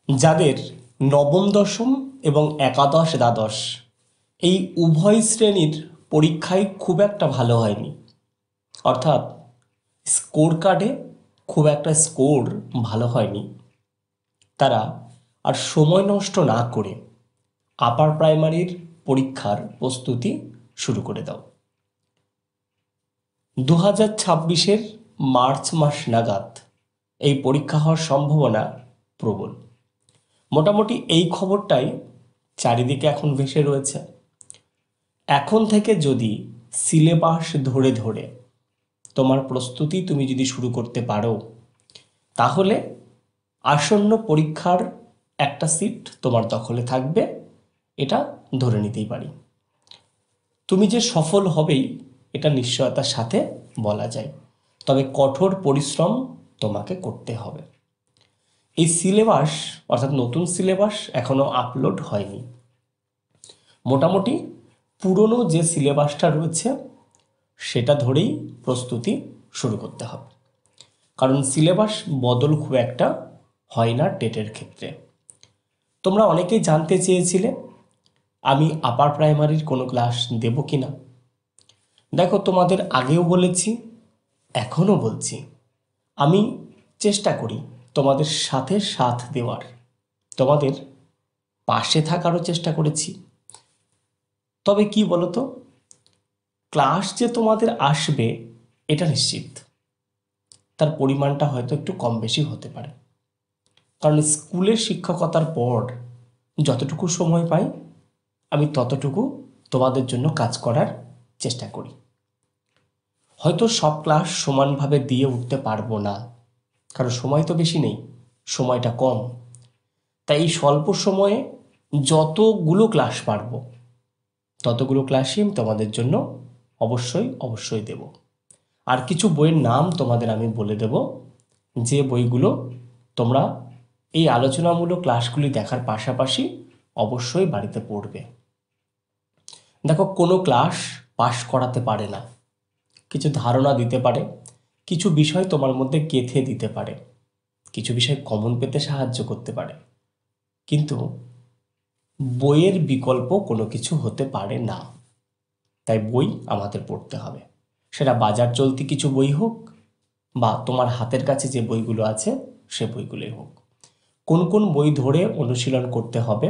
যাদের নবম দশম এবং একাদশ দ্বাদশ এই উভয় শ্রেণীর পরীক্ষায় খুব একটা ভালো হয়নি, অর্থাৎ স্কোর কার্ডে খুব একটা স্কোর ভালো হয়নি, তারা আর সময় নষ্ট না করে আপার প্রাইমারির পরীক্ষার প্রস্তুতি শুরু করে দাও। 2026-এর মার্চ মাস নাগাদ এই পরীক্ষা হওয়ার সম্ভাবনা প্রবল। মোটামুটি এই খবরটাই চারিদিকে এখন ভেসে রয়েছে। এখন থেকে যদি সিলেবাস ধরে ধরে তোমার প্রস্তুতি তুমি যদি শুরু করতে পারো, তাহলে আসন্ন পরীক্ষার একটা সিট তোমার দখলে থাকবে, এটা ধরে নিতেই পারি। তুমি যে সফল হবেই এটা নিশ্চয়তার সাথে বলা যায়, তবে কঠোর পরিশ্রম তোমাকে করতে হবে। এই সিলেবাস অর্থাৎ নতুন সিলেবাস এখনও আপলোড হয়নি। মোটামুটি পুরনো যে সিলেবাসটা রয়েছে সেটা ধরেই প্রস্তুতি শুরু করতে হবে, কারণ সিলেবাস বদল খুব একটা হয় না টেটের ক্ষেত্রে। তোমরা অনেকেই জানতে চেয়েছিলে আমি আপার প্রাইমারির কোনো ক্লাস দেব কি না। দেখো, তোমাদের আগেও বলেছি, এখনও বলছি, আমি চেষ্টা করি তোমাদের সাথে সাথ দেওয়ার, তোমাদের পাশে থাকারও চেষ্টা করেছি। তবে কি বলতো, ক্লাস যে তোমাদের আসবে এটা নিশ্চিত, তার পরিমাণটা হয়তো একটু কম বেশি হতে পারে, কারণ স্কুলের শিক্ষকতার পর যতটুকু সময় পাই আমি ততটুকু তোমাদের জন্য কাজ করার চেষ্টা করি। হয়তো সব ক্লাস সমানভাবে দিয়ে উঠতে পারবো না, কারণ সময় তো বেশি নেই, সময়টা কম। তাই এই স্বল্প সময়ে যতগুলো ক্লাস পারবো ততগুলো ক্লাসই আমি তোমাদের জন্য অবশ্যই দেব। আর কিছু বইয়ের নাম তোমাদের আমি বলে দেব, যে বইগুলো তোমরা এই আলোচনামূলক ক্লাসগুলি দেখার পাশাপাশি অবশ্যই বাড়িতে পড়বে। দেখো, কোনো ক্লাস পাশ করাতে পারে না, কিছু ধারণা দিতে পারে, কিছু বিষয় তোমার মধ্যে গেঁথে দিতে পারে, কিছু বিষয় কমন পেতে সাহায্য করতে পারে, কিন্তু বইয়ের বিকল্প কোনো কিছু হতে পারে না। তাই বই আমাদের পড়তে হবে, সেটা বাজার চলতি কিছু বই হোক বা তোমার হাতের কাছে যে বইগুলো আছে সে বইগুলোই হোক। কোন কোন বই ধরে অনুশীলন করতে হবে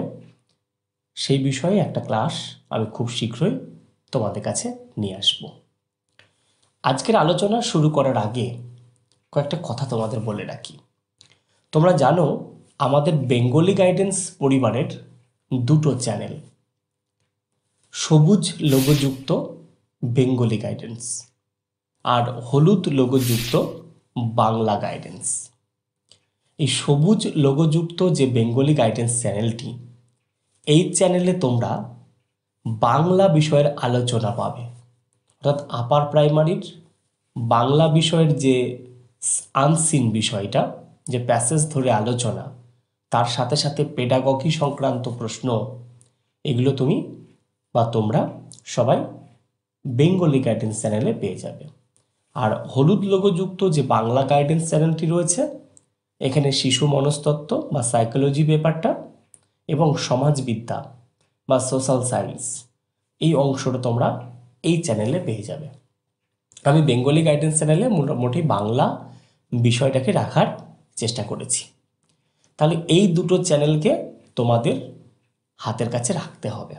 সেই বিষয়ে একটা ক্লাস আমি খুব শীঘ্রই তোমাদের কাছে নিয়ে আসব। আজকের আলোচনা শুরু করার আগে কয়েকটা কথা তোমাদের বলে রাখি। তোমরা জানো আমাদের বেঙ্গলি গাইডেন্স পরিবারের দুটো চ্যানেল, সবুজ লোগোযুক্ত বেঙ্গলি গাইডেন্স আর হলুদ লোগোযুক্ত বাংলা গাইডেন্স। এই সবুজ লোগোযুক্ত যে বেঙ্গলি গাইডেন্স চ্যানেলটি, এই চ্যানেলে তোমরা বাংলা বিষয়ের আলোচনা পাবে, অর্থাৎ আপার প্রাইমারির বাংলা বিষয়ের যে আনসিন বিষয়টা, যে প্যাসেজ ধরে আলোচনা, তার সাথে সাথে পেডাগগি সংক্রান্ত প্রশ্ন, এগুলো তুমি বা তোমরা সবাই বেঙ্গলি গাইডেন্স চ্যানেলে পেয়ে যাবে। আর হলুদ লোগোযুক্ত যে বাংলা গাইডেন্স চ্যানেলটি রয়েছে, এখানে শিশু মনস্তত্ত্ব বা সাইকোলজি ব্যাপারটা এবং সমাজবিদ্যা বা সোশ্যাল সায়েন্স, এই অংশটা তোমরা এই চ্যানেলে পেয়ে যাবে। আমি বেঙ্গলি গাইডেন্স চ্যানেলে মোটামুটি বাংলা বিষয়টাকে রাখার চেষ্টা করেছি। তাহলে এই দুটো চ্যানেলকে তোমাদের হাতের কাছে রাখতে হবে।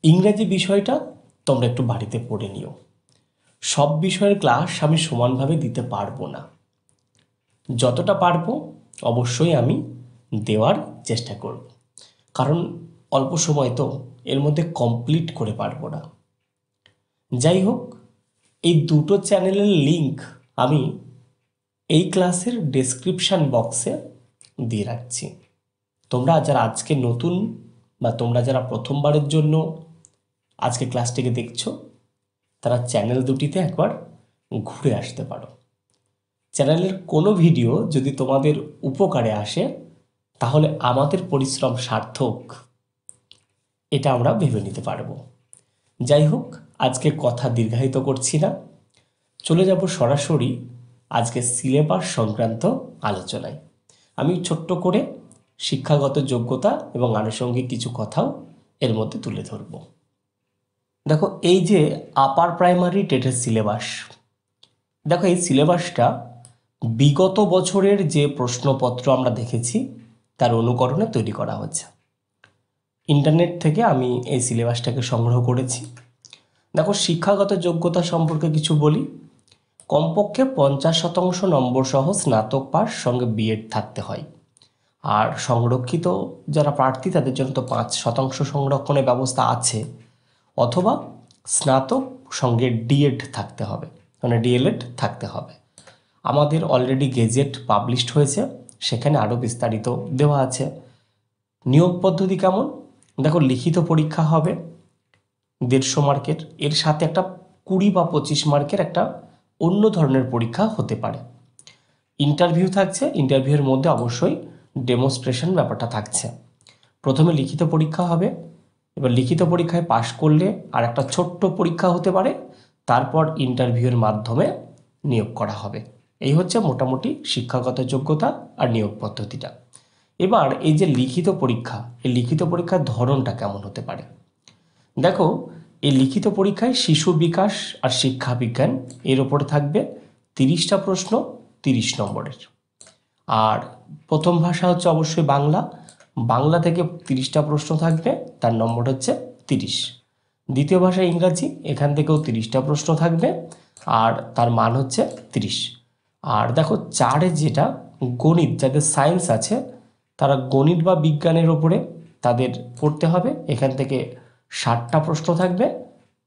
ইংরেজি বিষয়টা তোমরা একটু বাড়িতে পড়ে নিও। সব বিষয়ের ক্লাস আমি সমানভাবে দিতে পারবো না, যতটা পারবো অবশ্যই আমি দেওয়ার চেষ্টা করব, কারণ অল্প সময় তো এর মধ্যে কমপ্লিট করে পারবো না। যাই হোক, এই দুটো চ্যানেলের লিংক আমি এই ক্লাসের ডেসক্রিপশান বক্সে দিয়ে রাখছি। তোমরা যারা আজকে নতুন বা তোমরা যারা প্রথমবারের জন্য আজকে ক্লাসটিকে দেখছো, তারা চ্যানেল দুটিতে একবার ঘুরে আসতে পারো। চ্যানেলের কোনো ভিডিও যদি তোমাদের উপকারে আসে তাহলে আমাদের পরিশ্রম সার্থক, এটা আমরা ভেবে নিতে পারবো। যাই হোক, আজকে কথা দীর্ঘায়িত করছি না, চলে যাব সরাসরি আজকে সিলেবাস সংক্রান্ত আলোচনায়। আমি ছোট্ট করে শিক্ষাগত যোগ্যতা এবং আনুষঙ্গিক কিছু কথাও এর মধ্যে তুলে ধরব। দেখো, এই যে আপার প্রাইমারি টেটের সিলেবাস, দেখো এই সিলেবাসটা বিগত বছরের যে প্রশ্নপত্র আমরা দেখেছি তার অনুকরণে তৈরি করা হচ্ছে। ইন্টারনেট থেকে আমি এই সিলেবাসটাকে সংগ্রহ করেছি। দেখো, শিক্ষাগত যোগ্যতা সম্পর্কে কিছু বলি। কমপক্ষে 50% নম্বর সহ স্নাতক পাস সঙ্গে বিএড থাকতে হয়। আর সংরক্ষিত যারা প্রার্থী তাদের জন্য তো 5% সংরক্ষণের ব্যবস্থা আছে, অথবা স্নাতক সঙ্গে ডিএড থাকতে হবে, মানে ডিএলএড থাকতে হবে। আমাদের অলরেডি গেজেট পাবলিশড হয়েছে, সেখানে আরও বিস্তারিত দেওয়া আছে। নিয়োগ পদ্ধতি কেমন? দেখো, লিখিত পরীক্ষা হবে 150 মার্কের, এর সাথে একটা 20 বা 25 মার্কের একটা অন্য ধরনের পরীক্ষা হতে পারে। ইন্টারভিউ থাকছে, ইন্টারভিউয়ের মধ্যে অবশ্যই ডেমনস্ট্রেশন ব্যাপারটা থাকছে। প্রথমে লিখিত পরীক্ষা হবে, এবার লিখিত পরীক্ষায় পাশ করলে আর একটা ছোট্ট পরীক্ষা হতে পারে, তারপর ইন্টারভিউয়ের মাধ্যমে নিয়োগ করা হবে। এই হচ্ছে মোটামুটি শিক্ষাগত যোগ্যতা আর নিয়োগ পদ্ধতিটা। এবার এই যে লিখিত পরীক্ষা, এই লিখিত পরীক্ষার ধরনটা কেমন হতে পারে? দেখো, এই লিখিত পরীক্ষায় শিশু বিকাশ আর শিক্ষা বিজ্ঞান এর ওপরে থাকবে 30টা প্রশ্ন, 30 নম্বরের। আর প্রথম ভাষা হচ্ছে অবশ্যই বাংলা, বাংলা থেকে 30টা প্রশ্ন থাকবে, তার নম্বর হচ্ছে 30। দ্বিতীয় ভাষা ইংরাজি, এখান থেকেও 30টা প্রশ্ন থাকবে, আর তার মান হচ্ছে 30। আর দেখো, 4 যেটা গণিত, যাদের সায়েন্স আছে তারা গণিত বা বিজ্ঞানের ওপরে তাদের পড়তে হবে, এখান থেকে 60টা প্রশ্ন থাকবে,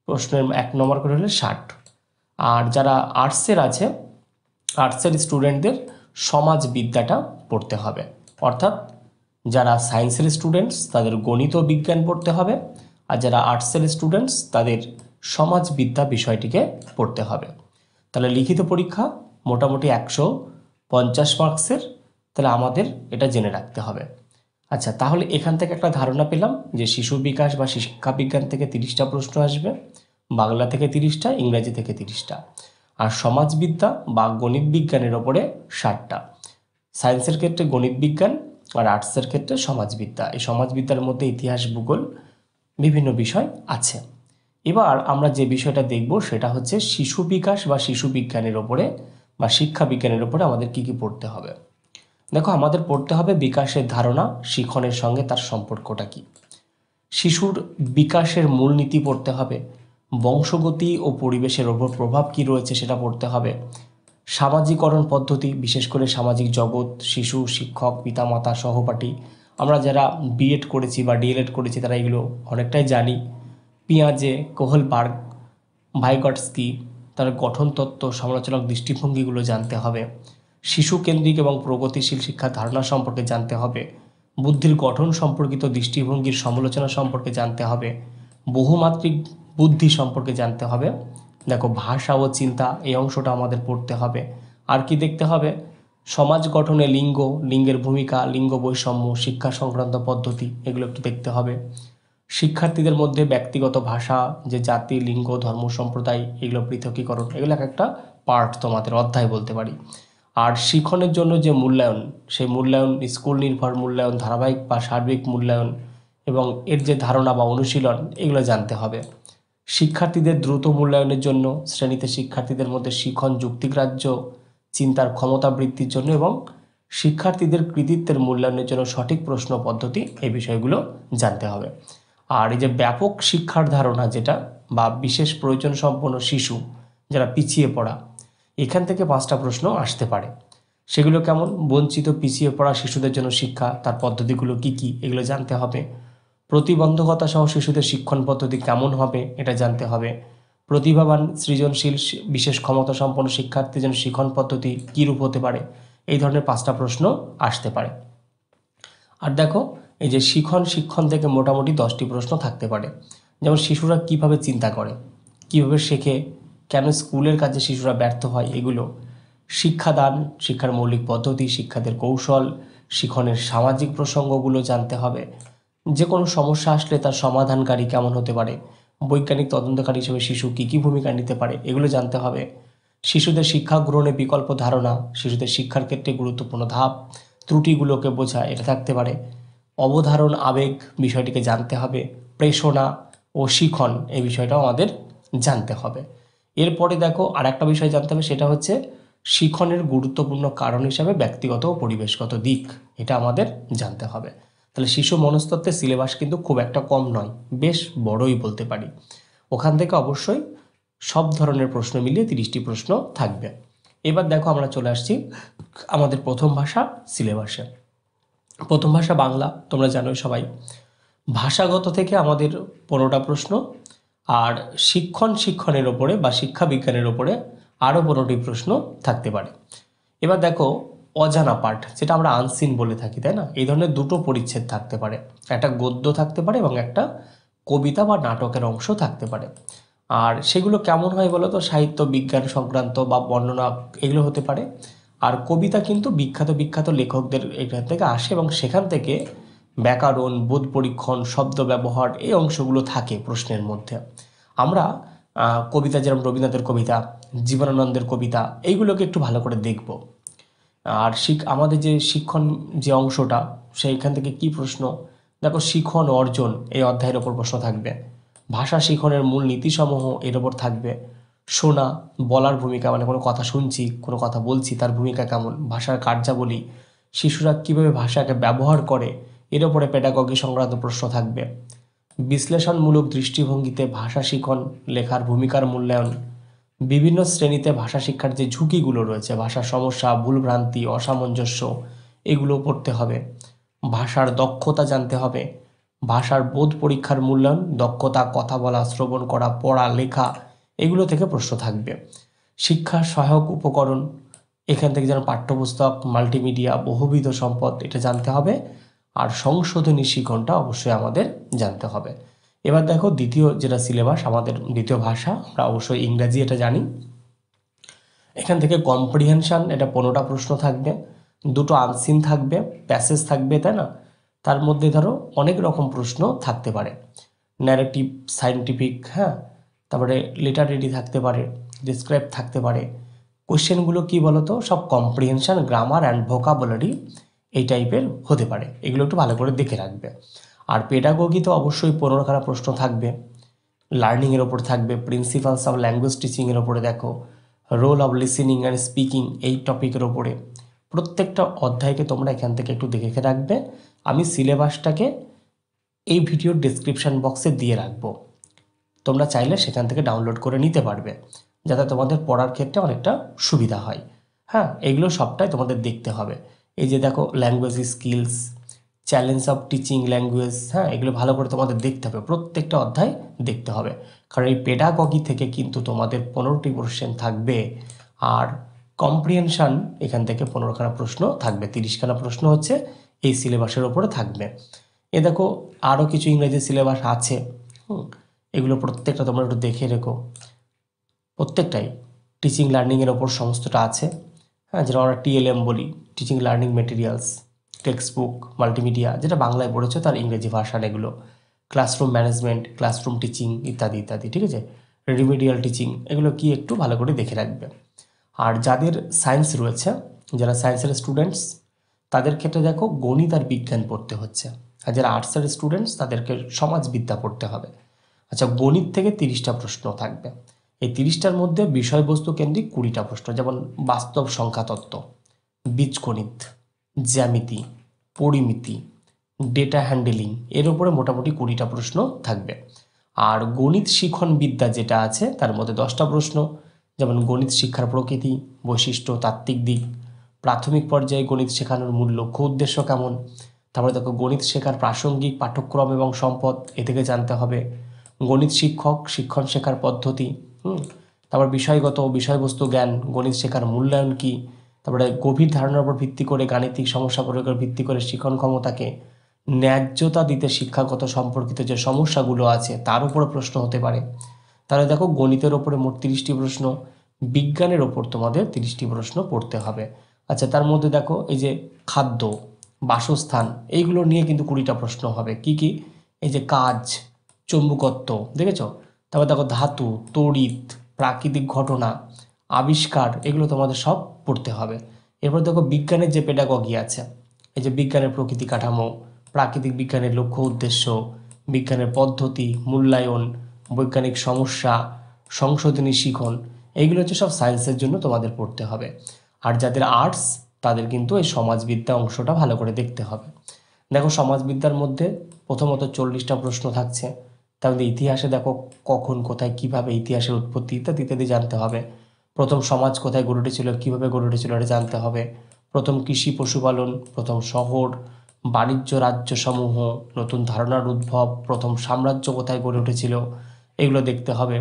প্রশ্নের 1 নম্বর করে হলে 60। আর যারা আর্টসের আছে, আর্টসের স্টুডেন্টদের সমাজবিদ্যাটা পড়তে হবে, অর্থাৎ যারা সায়েন্সের স্টুডেন্টস তাদের গণিত ও বিজ্ঞান পড়তে হবে, আর যারা আর্টসের স্টুডেন্টস তাদের সমাজবিদ্যা বিষয়টিকে পড়তে হবে। তাহলে লিখিত পরীক্ষা মোটামুটি 150 মার্কসের, তাহলে আমাদের এটা জেনে রাখতে হবে। আচ্ছা, তাহলে এখান থেকে একটা ধারণা পেলাম যে শিশু বিকাশ বা শিক্ষা বিজ্ঞান থেকে 30টা প্রশ্ন আসবে, বাংলা থেকে 30টা, ইংরাজি থেকে 30টা, আর সমাজবিদ্যা বা গণিত বিজ্ঞানের ওপরে 60টা। সায়েন্সের ক্ষেত্রে গণিত বিজ্ঞান আর আর্টসের ক্ষেত্রে সমাজবিদ্যা। এই সমাজবিদ্যার মধ্যে ইতিহাস, ভূগোল, বিভিন্ন বিষয় আছে। এবার আমরা যে বিষয়টা দেখব সেটা হচ্ছে শিশু বিকাশ বা শিশু বিজ্ঞানের ওপরে বা শিক্ষা বিজ্ঞানের ওপরে আমাদের কি কি পড়তে হবে। দেখো, আমাদের পড়তে হবে বিকাশের ধারণা, শিখনের সঙ্গে তার সম্পর্কটা কি। শিশুর বিকাশের মূলনীতি পড়তে হবে, বংশগতি ও পরিবেশের ওপর প্রভাব কি রয়েছে সেটা পড়তে হবে, সামাজিকরণ পদ্ধতি, বিশেষ করে সামাজিক জগৎ, শিশু, শিক্ষক, পিতামাতা, সহপাঠী, আমরা যারা বিএড করেছি বা ডিএলএড করেছি তারা এগুলো অনেকটাই জানি। পিয়াজে, কোহলবার্গ, ভাইগটস্কি, তার গঠনতত্ত্ব, সমালোচনাত্মক দৃষ্টিভঙ্গিগুলো জানতে হবে। শিশু কেন্দ্রিক এবং প্রগতিশীল শিক্ষার ধারণা সম্পর্কে জানতে হবে, বুদ্ধির গঠন সম্পর্কিত দৃষ্টিভঙ্গির সমালোচনা সম্পর্কে জানতে হবে, বহুমাত্রিক বুদ্ধি সম্পর্কে জানতে হবে। দেখো, ভাষা ও চিন্তা, এই অংশটা আমাদের পড়তে হবে। আর কি দেখতে হবে? সমাজ গঠনে লিঙ্গ, লিঙ্গের ভূমিকা, লিঙ্গ বৈষম্য, শিক্ষা সংক্রান্ত পদ্ধতি, এগুলো একটু দেখতে হবে। শিক্ষার্থীদের মধ্যে ব্যক্তিগত ভাষা, যে জাতি, লিঙ্গ, ধর্ম, সম্প্রদায়, এগুলো পৃথকীকরণ, এগুলো একটা পার্ট তোমাদের অধ্যায় বলতে পারি। আর শিক্ষণের জন্য যে মূল্যায়ন, সেই মূল্যায়ন স্কুল নির্ভর মূল্যায়ন, ধারাবাহিক বা সার্বিক মূল্যায়ন, এবং এর যে ধারণা বা অনুশীলন, এগুলো জানতে হবে। শিক্ষার্থীদের দ্রুত মূল্যায়নের জন্য শ্রেণীতে শিক্ষার্থীদের মধ্যে শিখন, যুক্তিগ্রাহ্য চিন্তার ক্ষমতা বৃদ্ধির জন্য এবং শিক্ষার্থীদের কৃতিত্বের মূল্যায়নের জন্য সঠিক প্রশ্ন পদ্ধতি, এই বিষয়গুলো জানতে হবে। আর এই যে ব্যাপক শিক্ষার ধারণা যেটা, বা বিশেষ প্রয়োজন সম্পন্ন শিশু যারা পিছিয়ে পড়া, এখান থেকে 5টা প্রশ্ন আসতে পারে। সেগুলো কেমন? বঞ্চিত, পিছিয়ে পড়া শিশুদের জন্য শিক্ষা, তার পদ্ধতিগুলো কি কি, এগুলো জানতে হবে। প্রতিবন্ধকতা সহ শিশুদের শিক্ষণ পদ্ধতি কেমন হবে, এটা জানতে হবে। প্রতিভাবান, সৃজনশীল, বিশেষ ক্ষমতা সম্পন্ন শিক্ষার্থীর জন্য শিক্ষণ পদ্ধতি কী রূপ হতে পারে, এই ধরনের 5টা প্রশ্ন আসতে পারে। আর দেখো, এই যে শিক্ষণ থেকে মোটামুটি 10টি প্রশ্ন থাকতে পারে। যেমন শিশুরা কিভাবে চিন্তা করে, কিভাবে শেখে, কেন স্কুলের কাজে শিশুরা ব্যর্থ হয়, এগুলো। শিক্ষাদান, শিক্ষার মৌলিক পদ্ধতি, শিক্ষাদের কৌশল, শিক্ষণের সামাজিক প্রসঙ্গগুলো জানতে হবে। যে কোনো সমস্যা আসলে তার সমাধানকারী কেমন হতে পারে, বৈজ্ঞানিক তদন্তকারী হিসেবে শিশু কী কী ভূমিকা নিতে পারে, এগুলো জানতে হবে। শিশুদের শিক্ষা গ্রহণে বিকল্প ধারণা, শিশুদের শিক্ষার ক্ষেত্রে গুরুত্বপূর্ণ ধাপ, ত্রুটিগুলোকে বোঝা এটা থাকতে পারে, অবধারণ আবেগ বিষয়টিকে জানতে হবে, প্রেষণা ও শিখন এই বিষয়টাও আমাদের জানতে হবে। এরপরে দেখো আর একটা বিষয় জানতে হবে, সেটা হচ্ছে শিখনের গুরুত্বপূর্ণ কারণ হিসাবে ব্যক্তিগত ও পরিবেশগত দিক, এটা আমাদের জানতে হবে। তাহলে শিশু মনস্তত্ত্বের সিলেবাস কিন্তু খুব একটা কম নয়, বেশ বড়ই বলতে পারি। ওখান থেকে অবশ্যই সব ধরনের প্রশ্ন মিলিয়ে 30টি প্রশ্ন থাকবে। এবার দেখো আমরা চলে আসছি আমাদের প্রথম ভাষা সিলেবাসে। প্রথম ভাষা বাংলা, তোমরা জানোই সবাই। ভাষাগত থেকে আমাদের 15টা প্রশ্ন, আর শিক্ষণের ওপরে বা শিক্ষা বিজ্ঞানের ওপরে আরও 15টি প্রশ্ন থাকতে পারে। এবার দেখো অজানা পাঠ, যেটা আমরা আনসিন বলে থাকি, তাই না, এই ধরনের দুটো পরিচ্ছেদ থাকতে পারে, একটা গদ্য থাকতে পারে এবং একটা কবিতা বা নাটকের অংশ থাকতে পারে। আর সেগুলো কেমন হয় বলো তো, সাহিত্য বিজ্ঞান সংক্রান্ত বা বর্ণনা এগুলো হতে পারে। আর কবিতা কিন্তু বিখ্যাত বিখ্যাত লেখকদের এখান থেকে আসে এবং সেখান থেকে ব্যাকরণ, বোধ পরীক্ষণ, শব্দ ব্যবহার এই অংশগুলো থাকে প্রশ্নের মধ্যে। আমরা কবিতা যেরকম রবীন্দ্রনাথের কবিতা, জীবনানন্দের কবিতা, এইগুলোকে একটু ভালো করে দেখব। আর আমাদের যে শিক্ষণ যে অংশটা, সেইখান থেকে কি প্রশ্ন, দেখো শিখন অর্জন এই অধ্যায়ের ওপর প্রশ্ন থাকবে, ভাষা শিখনের মূল নীতিসমূহ এর ওপর থাকবে, শোনা, বলার ভূমিকা, মানে কোনো কথা শুনছি, কোনো কথা বলছি, তার ভূমিকা কেমন, ভাষার কার্যাবলী, শিশুরা কীভাবে ভাষাকে ব্যবহার করে, এর ওপরে পেডাগগি সংক্রান্ত প্রশ্ন থাকবে, বিশ্লেষণমূলক দৃষ্টিভঙ্গিতে ভাষা শিখন লেখার ভূমিকার মূল্যায়ন, বিভিন্ন শ্রেণীতে ভাষা শিক্ষার যে ঝুঁকিগুলো রয়েছে, ভাষার সমস্যা, ভুলভ্রান্তি, অসামঞ্জস্য, এগুলো পড়তে হবে, ভাষার দক্ষতা জানতে হবে, ভাষার বোধ পরীক্ষার মূল্যায়ন, দক্ষতা, কথা বলা, শ্রবণ করা, পড়া, লেখা, এগুলো থেকে প্রশ্ন থাকবে, শিক্ষার সহায়ক উপকরণ, এখান থেকে যেন পাঠ্যপুস্তক, মাল্টিমিডিয়া, বহুবিধ সম্পদ, এটা জানতে হবে। আর সংশোধনী শিখনটা অবশ্যই আমাদের জানতে হবে। এবার দেখো দ্বিতীয় যেটা সিলেবাস, আমাদের দ্বিতীয় ভাষা, আমরা অবশ্যই ইংরাজি এটা জানি। এখান থেকে কম্প্রিহেনশন, এটা 15টা প্রশ্ন থাকবে, দুটো আনসিন থাকবে, প্যাসেজ থাকবে, তাই না, তার মধ্যে ধরো অনেক রকম প্রশ্ন থাকতে পারে, ন্যারেটিভ, সায়েন্টিফিক, হ্যাঁ, তারপরে লিটারেরি থাকতে পারে, ডিসক্রাইব থাকতে পারে। কোশ্চেনগুলো কি বলতো, সব কম্প্রিহেনশন, গ্রামার অ্যান্ড ভোকাবুলারি এই টাইপের হতে পারে, এগুলো একটু ভালো করে দেখে রাখবে। আর পেডাগগি তো অবশ্যই 15খানা প্রশ্ন থাকবে, লার্নিংয়ের ওপর থাকবে, প্রিন্সিপালস অফ ল্যাঙ্গুয়েজ টিচিংয়ের ওপরে দেখো, role of listening and speaking এই টপিকের ওপরে। প্রত্যেকটা অধ্যায়কে তোমরা এখান থেকে একটু দেখে রাখবে। আমি সিলেবাসটাকে এই ভিডিওর ডেসক্রিপশান বক্সে দিয়ে রাখবো, তোমরা চাইলে সেখান থেকে ডাউনলোড করে নিতে পারবে, যাতে তোমাদের পড়ার ক্ষেত্রে অনেকটা সুবিধা হয়। হ্যাঁ, এগুলো সবটাই তোমাদের দেখতে হবে। এই যে দেখো language skills, challenge of teaching language, হ্যাঁ, এগুলো ভালো করে তোমাদের দেখতে হবে, প্রত্যেকটা অধ্যায় দেখতে হবে, কারণ এই পেডাগগি থেকে কিন্তু তোমাদের 15টি কোশ্চেন থাকবে। আর কম্প্রিহেনশন এখান থেকে 15খানা প্রশ্ন থাকবে, 30খানা প্রশ্ন হচ্ছে এই সিলেবাসের ওপরে থাকবে। এ দেখো আরও কিছু ইংরেজি সিলেবাস আছে, এগুলো প্রত্যেকটা তোমরা একটু দেখে রেখো, প্রত্যেকটাই টিচিং লার্নিংয়ের ওপর সমস্তটা আছে। হ্যাঁ, যেটা আমরা টিএলএম বলি, teaching learning materials, text book, multimedia, যেটা বাংলায় পড়েছো তার ইংরেজি ভার্সান, এগুলো ক্লাসরুম ম্যানেজমেন্ট, ক্লাসরুম টিচিং ইত্যাদি ইত্যাদি, ঠিক আছে, রিমিডিয়াল টিচিং, এগুলো কি একটু ভালো করে দেখে রাখবে। আর যাদের সায়েন্স রয়েছে, যারা সায়েন্সের স্টুডেন্টস, তাদের ক্ষেত্রে দেখো গণিত আর বিজ্ঞান পড়তে হচ্ছে, আর যারা আর্টসের স্টুডেন্টস তাদেরকে সমাজবিদ্যা পড়তে হবে। আচ্ছা, গণিত থেকে 30টা প্রশ্ন থাকবে, এই 30টার মধ্যে বিষয়বস্তু কেন্দ্রিক 20টা প্রশ্ন, যেমন বাস্তব সংখ্যাতত্ত্ব, বীজগণিত, জ্যামিতি, পরিমিতি, ডেটা হ্যান্ডেলিং, এর উপরে মোটামুটি 20টা প্রশ্ন থাকবে। আর গণিত শিখন বিদ্যা যেটা আছে তার মধ্যে 10টা প্রশ্ন, যেমন গণিত শিক্ষার প্রকৃতি, বৈশিষ্ট্য, তাত্ত্বিক দিক, প্রাথমিক পর্যায়ে গণিত শেখানোর মূল লক্ষ্য উদ্দেশ্য কেমন, তারপরে দেখো গণিত শেখার প্রাসঙ্গিক পাঠ্যক্রম এবং সম্পদ, এ থেকে জানতে হবে, গণিত শিক্ষক, শিক্ষণ শেখার পদ্ধতি, তারপর বিষয়গত বিষয়বস্তু জ্ঞান, গণিত শেখার মূল্যায়ন কী, তারপরে গভীর ধারণার উপর ভিত্তি করে গাণিতিক সমস্যা প্রয়োগের ভিত্তি করে শিক্ষণ ক্ষমতাকে ন্যায্যতা দিতে শিক্ষাগত সম্পর্কিত যে সমস্যাগুলো আছে তার উপরে প্রশ্ন হতে পারে। তাহলে দেখো গণিতের ওপরে মোট 30টি প্রশ্ন, বিজ্ঞানের ওপর তোমাদের 30টি প্রশ্ন পড়তে হবে। আচ্ছা, তার মধ্যে দেখো এই যে খাদ্য, বাসস্থান, এইগুলো নিয়ে কিন্তু 20টা প্রশ্ন হবে। কি কি, এই যে কাজ, চৌম্বকত্ব, দেখেছো, তারপর দেখো ধাতু, তড়িৎ, প্রাকৃতিক ঘটনা, আবিষ্কার, এগুলো তোমাদের সব পড়তে হবে। এরপর দেখো বিজ্ঞানের যে পেডাগগি আছে, এই যে বিজ্ঞানের প্রকৃতি কাঠামো, প্রাকৃতিক বিজ্ঞানের লক্ষ্য উদ্দেশ্য, বিজ্ঞানের পদ্ধতি, মূল্যায়ন, বৈজ্ঞানিক সমস্যা, সংশোধনী শিখন, এইগুলো হচ্ছে সব সায়েন্সের জন্য তোমাদের পড়তে হবে। আর যাদের আর্টস তাদের কিন্তু এই সমাজবিদ্যা অংশটা ভালো করে দেখতে হবে। দেখো সমাজবিদ্যার মধ্যে প্রথমত 40টা প্রশ্ন থাকছে। তার মধ্যে ইতিহাসে দেখো কখন কোথায় কিভাবে ইতিহাসের উৎপত্তি ইত্যাদি ইত্যাদি জানতে হবে। প্রথম সমাজ কোথায় গড়ে উঠেছিল, কীভাবে গড়ে উঠেছিল এটা জানতে হবে। প্রথম কৃষি পশুপালন, প্রথম শহর, বাণিজ্য রাজ্য সমূহ, নতুন ধারণার উদ্ভব, প্রথম সাম্রাজ্য কোথায় গড়ে উঠেছিল এগুলো দেখতে হবে।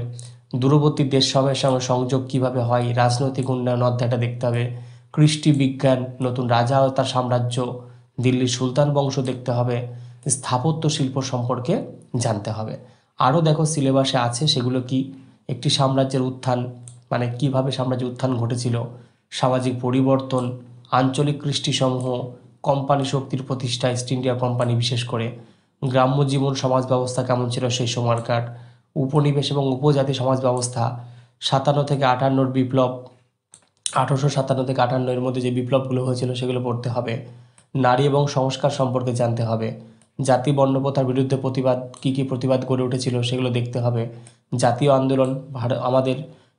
দূরবর্তী দেশ সময়ের সঙ্গে সংযোগ কিভাবে হয়, রাজনৈতিক উন্নয়ন অধ্যায়টা দেখতে হবে। কৃষ্টি বিজ্ঞান, নতুন রাজা ও তার সাম্রাজ্য, দিল্লির সুলতান বংশ দেখতে হবে। স্থাপত্য শিল্প সম্পর্কে জানতে হবে। আরও দেখো সিলেবাসে আছে সেগুলো কি, একটি সাম্রাজ্যের উত্থান মানে কিভাবে সাম্রাজ্যের উত্থান ঘটেছিল, সামাজিক পরিবর্তন, আঞ্চলিক কৃষ্টিসমূহ, কোম্পানি শক্তির প্রতিষ্ঠা, ইস্ট ইন্ডিয়া কোম্পানি বিশেষ করে, গ্রাম্য জীবন সমাজ ব্যবস্থা কেমন ছিল সেই সময়কার, উপনিবেশ এবং উপজাতি সমাজ ব্যবস্থা, 57 থেকে 58 বিপ্লব, 1857 থেকে 58 এর মধ্যে যে বিপ্লবগুলো হয়েছিল সেগুলো পড়তে হবে। নারী এবং সংস্কার সম্পর্কে জানতে হবে। জাতি বর্ণপ্রথার বিরুদ্ধে প্রতিবাদ, কী কী প্রতিবাদ গড়ে উঠেছিল সেগুলো দেখতে হবে। জাতীয় আন্দোলন, আমাদের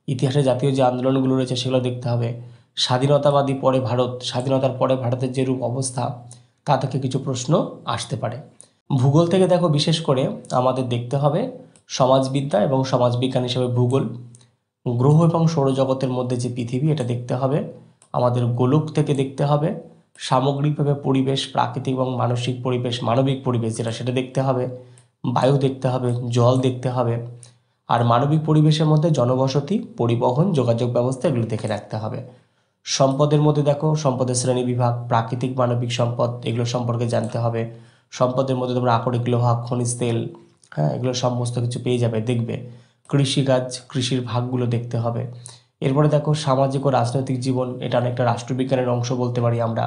ইতিহাসে জাতীয় যে আন্দোলনগুলো রয়েছে সেগুলো দেখতে হবে। স্বাধীনতাবাদী পরে ভারত, স্বাধীনতার পরে ভারতের যে রূপ অবস্থা তা থেকে কিছু প্রশ্ন আসতে পারে। ভূগোল থেকে দেখো বিশেষ করে আমাদের দেখতে হবে সমাজবিদ্যা এবং সমাজবিজ্ঞান হিসেবে ভূগোল, গ্রহ এবং সৌরজগতের মধ্যে যে পৃথিবী এটা দেখতে হবে। আমাদের গোলক থেকে দেখতে হবে সামগ্রিকভাবে পরিবেশ, প্রাকৃতিক এবং মানসিক পরিবেশ, মানবিক পরিবেশ যেটা সেটা দেখতে হবে। বায়ু দেখতে হবে, জল দেখতে হবে। আর মানবিক পরিবেশের মধ্যে জনবসতি, পরিবহন, যোগাযোগ ব্যবস্থা এগুলো দেখে রাখতে হবে। সম্পদের মধ্যে দেখো সম্পদের শ্রেণী বিভাগ, প্রাকৃতিক মানবিক সম্পদ এগুলো সম্পর্কে জানতে হবে। সম্পদের মধ্যে তোমরা আকরিক লোহা, খনিজ তেল, হ্যাঁ এগুলো সমস্ত কিছু পেয়ে যাবে, দেখবে। কৃষিকাজ, কৃষির ভাগগুলো দেখতে হবে। এরপরে দেখো সামাজিক ও রাজনৈতিক জীবন, এটা অনেকটা রাষ্ট্রবিজ্ঞানের অংশ বলতে পারি আমরা।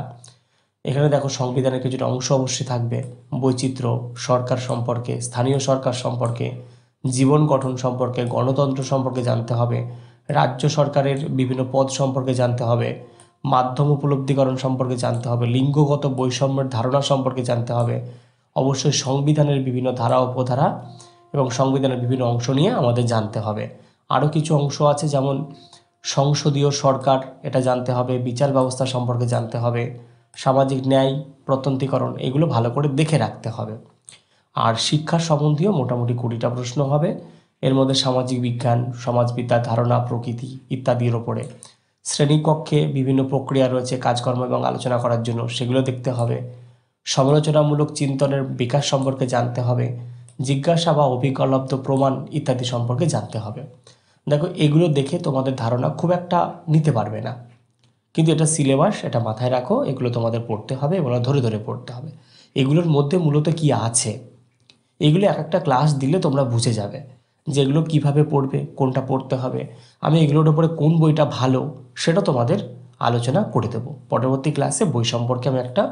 এখানে দেখো সংবিধানের কিছুটা অংশ অবশ্যই থাকবে। বৈচিত্র্য, সরকার সম্পর্কে, স্থানীয় সরকার সম্পর্কে, জীবন গঠন সম্পর্কে, গণতন্ত্র সম্পর্কে জানতে হবে। রাজ্য সরকারের বিভিন্ন পদ সম্পর্কে জানতে হবে। মাধ্যম উপলব্ধিকরণ সম্পর্কে জানতে হবে। লিঙ্গগত বৈষম্যের ধারণা সম্পর্কে জানতে হবে। অবশ্যই সংবিধানের বিভিন্ন ধারা উপধারা এবং সংবিধানের বিভিন্ন অংশ নিয়ে আমাদের জানতে হবে। আরও কিছু অংশ আছে যেমন সংসদীয় সরকার, এটা জানতে হবে। বিচার ব্যবস্থা সম্পর্কে জানতে হবে। সামাজিক ন্যায়, প্রত্যন্তীকরণ এগুলো ভালো করে দেখে রাখতে হবে। আর শিক্ষা সম্বন্ধীয় মোটামুটি 20টা প্রশ্ন হবে। এর মধ্যে সামাজিক বিজ্ঞান, সমাজবিদ্যার ধারণা, প্রকৃতি ইত্যাদির ওপরে। শ্রেণীকক্ষে বিভিন্ন প্রক্রিয়া রয়েছে কাজকর্ম এবং আলোচনা করার জন্য, সেগুলো দেখতে হবে। সমালোচনামূলক চিন্তনের বিকাশ সম্পর্কে জানতে হবে। জিজ্ঞাসা বা অভিজ্ঞলব্ধ প্রমাণ ইত্যাদি সম্পর্কে জানতে হবে। দেখো এগুলো দেখে তোমাদের ধারণা খুব একটা নিতে পারবে না, কিন্তু এটা সিলেবাস, এটা মাথায় রাখো, এগুলো তোমাদের পড়তে হবে এবং ধরে ধরে পড়তে হবে। এগুলোর মধ্যে মূলত কি আছে এগুলো এক একটা ক্লাস দিলে তোমরা বুঝে যাবে যে এগুলো কীভাবে পড়বে, কোনটা পড়তে হবে। আমি এগুলোর উপরে কোন বইটা ভালো সেটা তোমাদের আলোচনা করে দেবো পরবর্তী ক্লাসে। বই সম্পর্কে আমি একটা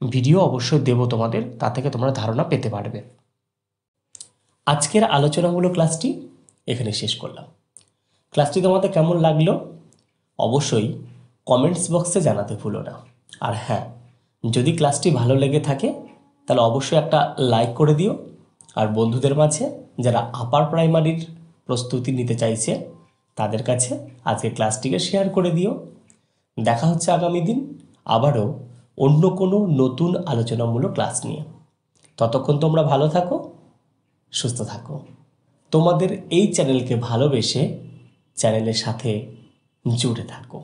ভিডিও অবশ্যই দেবো তোমাদের, তা থেকে তোমরা ধারণা পেতে পারবে। আজকের আলোচনামূলক ক্লাসটি এখানে শেষ করলাম। ক্লাসটি তোমাদের কেমন লাগলো অবশ্যই কমেন্টস বক্সে জানাতে ভুলো না। আর হ্যাঁ, যদি ক্লাসটি ভালো লেগে থাকে তাহলে অবশ্যই একটা লাইক করে দিও। আর বন্ধুদের মাঝে যারা আপার প্রাইমারির প্রস্তুতি নিতে চাইছে তাদের কাছে আজকে ক্লাসটিকে শেয়ার করে দিও। দেখা হচ্ছে আগামী দিন আবারও অন্য কোনো নতুন আলোচনামূলক ক্লাস নিয়ে। ততক্ষণ তোমরা ভালো থাকো, সুস্থ থাকো। তোমাদের এই চ্যানেলকে ভালোবেসে চ্যানেলের সাথে জুড়ে থাকো।